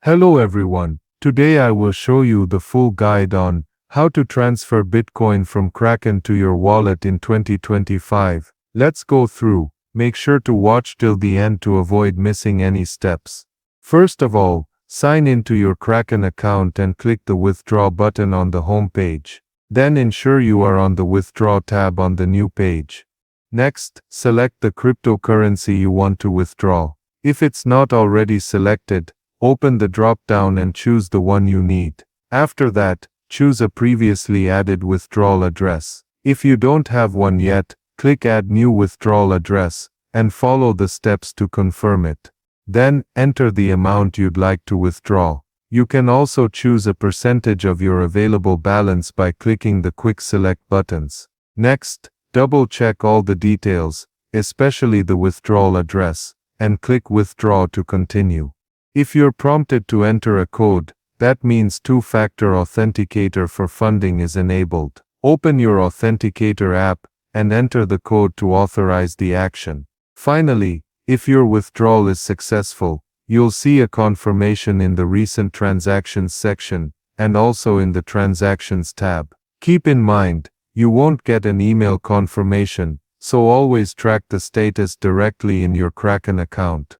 Hello everyone. Today I will show you the full guide on how to transfer Bitcoin from Kraken to your wallet in 2025. Let's go through. Make sure to watch till the end to avoid missing any steps. First of all, sign into your Kraken account and click the withdraw button on the home page. Then ensure you are on the withdraw tab on the new page. Next, select the cryptocurrency you want to withdraw. If it's not already selected, open the drop-down and choose the one you need. After that, choose a previously added withdrawal address. If you don't have one yet, click Add New Withdrawal Address, and follow the steps to confirm it. Then, enter the amount you'd like to withdraw. You can also choose a percentage of your available balance by clicking the Quick Select buttons. Next, double-check all the details, especially the withdrawal address, and click Withdraw to continue. If you're prompted to enter a code, that means two-factor authenticator for funding is enabled. Open your authenticator app and enter the code to authorize the action. Finally, if your withdrawal is successful, you'll see a confirmation in the Recent Transactions section and also in the Transactions tab. Keep in mind, you won't get an email confirmation, so always track the status directly in your Kraken account.